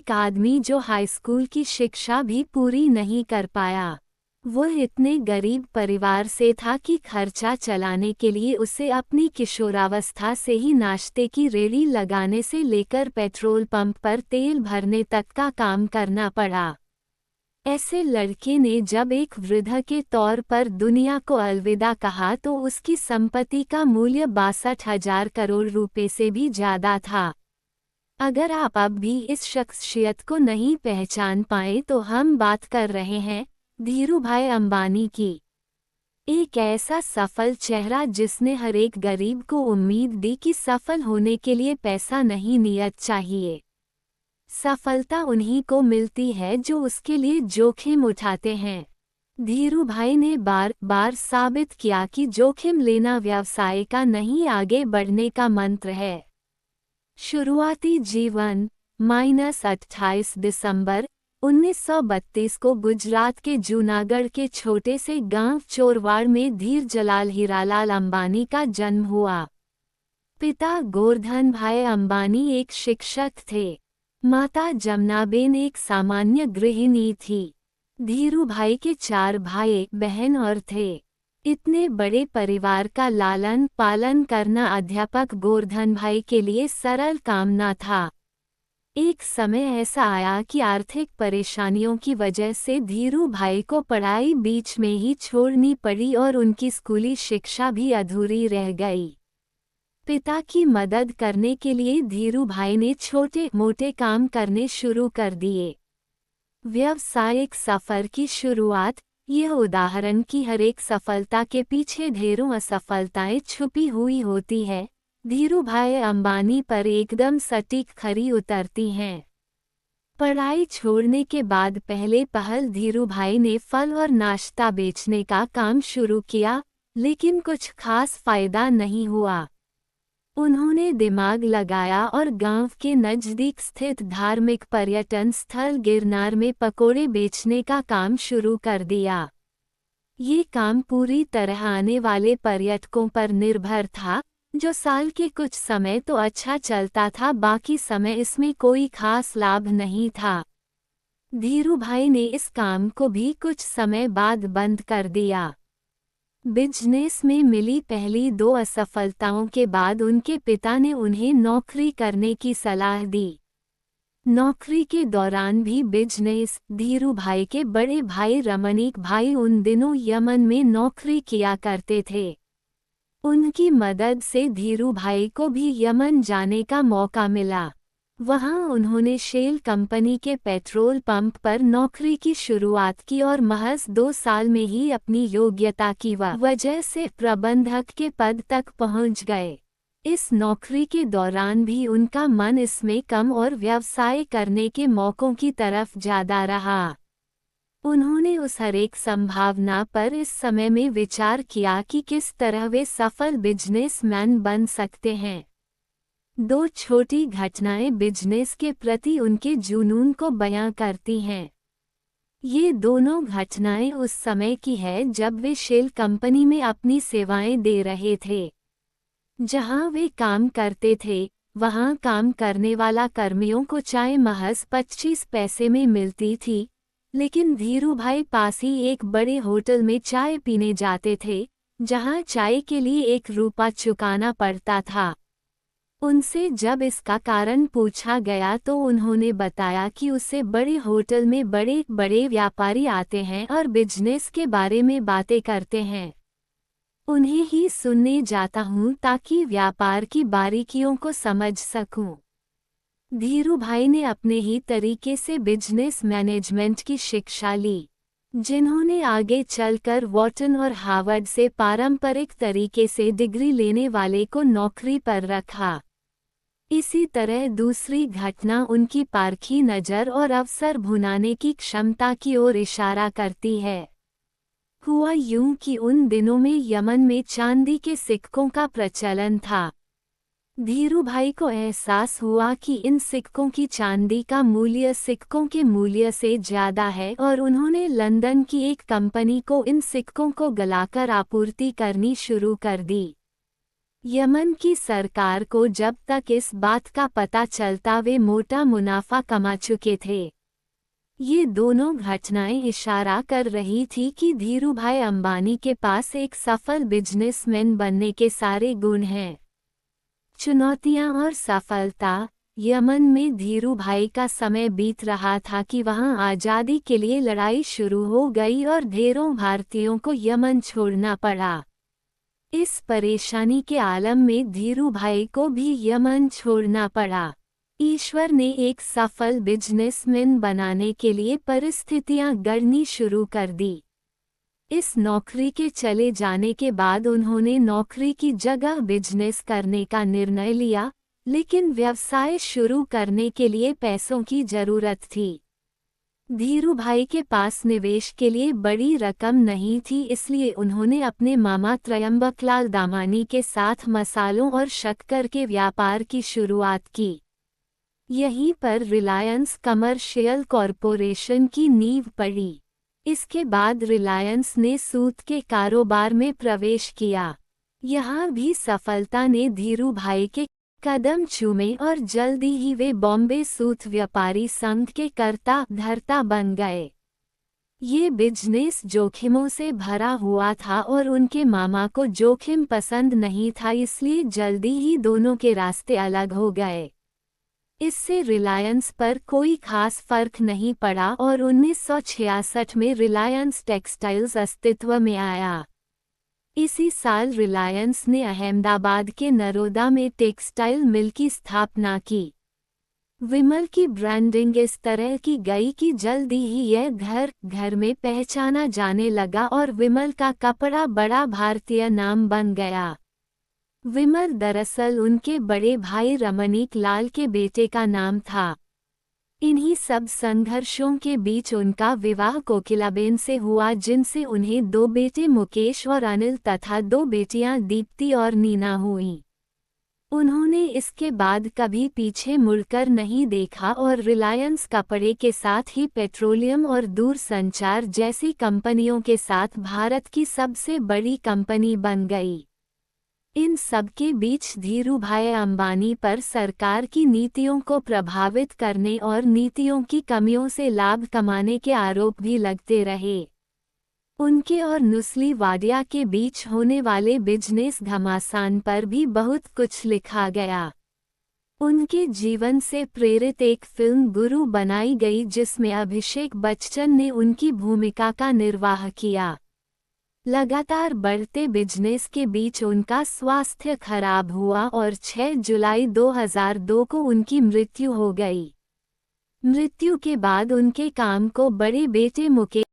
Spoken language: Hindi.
एक आदमी जो हाई स्कूल की शिक्षा भी पूरी नहीं कर पाया। वो इतने गरीब परिवार से था कि खर्चा चलाने के लिए उसे अपनी किशोरावस्था से ही नाश्ते की रेहड़ी लगाने से लेकर पेट्रोल पंप पर तेल भरने तक का काम करना पड़ा। ऐसे लड़के ने जब एक वृद्ध के तौर पर दुनिया को अलविदा कहा तो उसकी संपत्ति का मूल्य 62,000 करोड़ रुपए से भी ज्यादा था। अगर आप अब भी इस शख्सियत को नहीं पहचान पाए तो हम बात कर रहे हैं धीरूभाई अंबानी की। एक ऐसा सफल चेहरा जिसने हर एक गरीब को उम्मीद दी कि सफल होने के लिए पैसा नहीं नियत चाहिए। सफलता उन्हीं को मिलती है जो उसके लिए जोखिम उठाते हैं। धीरूभाई ने बार बार साबित किया कि जोखिम लेना व्यवसाय का नहीं आगे बढ़ने का मंत्र है। शुरुआती जीवन -28 दिसंबर 1932 को गुजरात के जूनागढ़ के छोटे से गांव चोरवाड़ में धीर जलाल हीरालाल अंबानी का जन्म हुआ। पिता गोवर्धन भाई अंबानी एक शिक्षक थे। माता जमनाबेन एक सामान्य गृहिणी थी। धीरूभाई के 4 भाई बहन और थे। इतने बड़े परिवार का लालन पालन करना अध्यापक गोवर्धन भाई के लिए सरल काम न था। एक समय ऐसा आया कि आर्थिक परेशानियों की वजह से धीरूभाई को पढ़ाई बीच में ही छोड़नी पड़ी और उनकी स्कूली शिक्षा भी अधूरी रह गई। पिता की मदद करने के लिए धीरूभाई ने छोटे मोटे काम करने शुरू कर दिए। व्यावसायिक सफर की शुरुआत। यह उदाहरण कि हर एक सफलता के पीछे ढेरों असफलताएं छुपी हुई होती है, धीरूभाई अंबानी पर एकदम सटीक खरी उतरती हैं। पढ़ाई छोड़ने के बाद पहले पहल धीरूभाई ने फल और नाश्ता बेचने का काम शुरू किया, लेकिन कुछ खास फायदा नहीं हुआ। उन्होंने दिमाग लगाया और गांव के नजदीक स्थित धार्मिक पर्यटन स्थल गिरनार में पकोड़े बेचने का काम शुरू कर दिया। ये काम पूरी तरह आने वाले पर्यटकों पर निर्भर था, जो साल के कुछ समय तो अच्छा चलता था, बाकी समय इसमें कोई खास लाभ नहीं था। धीरूभाई ने इस काम को भी कुछ समय बाद बंद कर दिया। बिजनेस में मिली पहली 2 असफलताओं के बाद उनके पिता ने उन्हें नौकरी करने की सलाह दी। नौकरी के दौरान भी बिजनेस। धीरूभाई के बड़े भाई रमणीक भाई उन दिनों यमन में नौकरी किया करते थे। उनकी मदद से धीरूभाई को भी यमन जाने का मौका मिला। वहां उन्होंने शेल कंपनी के पेट्रोल पंप पर नौकरी की शुरुआत की और महज 2 साल में ही अपनी योग्यता की वजह से प्रबंधक के पद तक पहुंच गए। इस नौकरी के दौरान भी उनका मन इसमें कम और व्यवसाय करने के मौकों की तरफ ज्यादा रहा। उन्होंने उस हर एक संभावना पर इस समय में विचार किया कि किस तरह वे सफल बिजनेसमैन बन सकते हैं। 2 छोटी घटनाएं बिजनेस के प्रति उनके जुनून को बयां करती हैं। ये दोनों घटनाएं उस समय की है जब वे शेल कंपनी में अपनी सेवाएं दे रहे थे। जहां वे काम करते थे, वहां काम करने वाला कर्मियों को चाय महज 25 पैसे में मिलती थी, लेकिन धीरूभाई पास ही एक बड़े होटल में चाय पीने जाते थे, जहां चाय के लिए 1 रुपया चुकाना पड़ता था। उनसे जब इसका कारण पूछा गया तो उन्होंने बताया कि उससे बड़े होटल में बड़े बड़े व्यापारी आते हैं और बिजनेस के बारे में बातें करते हैं। उन्हें ही सुनने जाता हूँ ताकि व्यापार की बारीकियों को समझ सकूं। धीरूभाई ने अपने ही तरीके से बिजनेस मैनेजमेंट की शिक्षा ली, जिन्होंने आगे चलकर वॉटन और हार्वर्ड से पारंपरिक तरीके से डिग्री लेने वाले को नौकरी पर रखा। इसी तरह दूसरी घटना उनकी पारखी नज़र और अवसर भुनाने की क्षमता की ओर इशारा करती है। हुआ यूं कि उन दिनों में यमन में चांदी के सिक्कों का प्रचलन था। धीरूभाई को एहसास हुआ कि इन सिक्कों की चांदी का मूल्य सिक्कों के मूल्य से ज्यादा है और उन्होंने लंदन की एक कंपनी को इन सिक्कों को गलाकर आपूर्ति करनी शुरू कर दी। यमन की सरकार को जब तक इस बात का पता चलता वे मोटा मुनाफा कमा चुके थे। ये दोनों घटनाएं इशारा कर रही थी कि धीरूभाई अंबानी के पास एक सफल बिजनेसमैन बनने के सारे गुण हैं। चुनौतियां और सफलता। यमन में धीरूभाई का समय बीत रहा था कि वहां आज़ादी के लिए लड़ाई शुरू हो गई और ढेरों भारतीयों को यमन छोड़ना पड़ा। इस परेशानी के आलम में धीरूभाई को भी यमन छोड़ना पड़ा। ईश्वर ने एक सफल बिजनेसमैन बनाने के लिए परिस्थितियां गढ़नी शुरू कर दी। इस नौकरी के चले जाने के बाद उन्होंने नौकरी की जगह बिजनेस करने का निर्णय लिया, लेकिन व्यवसाय शुरू करने के लिए पैसों की जरूरत थी। धीरूभाई के पास निवेश के लिए बड़ी रकम नहीं थी, इसलिए उन्होंने अपने मामा त्रयंबकलाल दामानी के साथ मसालों और शक्कर के व्यापार की शुरुआत की। यहीं पर रिलायंस कमर्शियल कॉरपोरेशन की नींव पड़ी। इसके बाद रिलायंस ने सूत के कारोबार में प्रवेश किया। यहाँ भी सफलता ने धीरूभाई के कदम चूमे और जल्दी ही वे बॉम्बे सूत व्यापारी संघ के कर्ता धर्ता बन गए। ये बिजनेस जोखिमों से भरा हुआ था और उनके मामा को जोखिम पसंद नहीं था, इसलिए जल्दी ही दोनों के रास्ते अलग हो गए। इससे रिलायंस पर कोई खास फर्क नहीं पड़ा और 1966 में रिलायंस टेक्सटाइल्स अस्तित्व में आया। इसी साल रिलायंस ने अहमदाबाद के नरोदा में टेक्सटाइल मिल की स्थापना की। विमल की ब्रांडिंग इस तरह की गई कि जल्दी ही यह घर घर में पहचाना जाने लगा और विमल का कपड़ा बड़ा भारतीय नाम बन गया। विमल दरअसल उनके बड़े भाई रमणीक लाल के बेटे का नाम था। इन्हीं सब संघर्षों के बीच उनका विवाह कोकिलाबेन से हुआ, जिनसे उन्हें 2 बेटे मुकेश और अनिल तथा 2 बेटियां दीप्ति और नीना हुईं। उन्होंने इसके बाद कभी पीछे मुड़कर नहीं देखा और रिलायंस कपड़े के साथ ही पेट्रोलियम और दूरसंचार जैसी कंपनियों के साथ भारत की सबसे बड़ी कंपनी बन गई। इन सब के बीच धीरूभाई अंबानी पर सरकार की नीतियों को प्रभावित करने और नीतियों की कमियों से लाभ कमाने के आरोप भी लगते रहे। उनके और नुस्ली वाडिया के बीच होने वाले बिजनेस घमासान पर भी बहुत कुछ लिखा गया। उनके जीवन से प्रेरित एक फिल्म गुरु बनाई गई, जिसमें अभिषेक बच्चन ने उनकी भूमिका का निर्वाह किया। लगातार बढ़ते बिजनेस के बीच उनका स्वास्थ्य खराब हुआ और 6 जुलाई 2002 को उनकी मृत्यु हो गई। मृत्यु के बाद उनके काम को बड़े बेटे मुकेश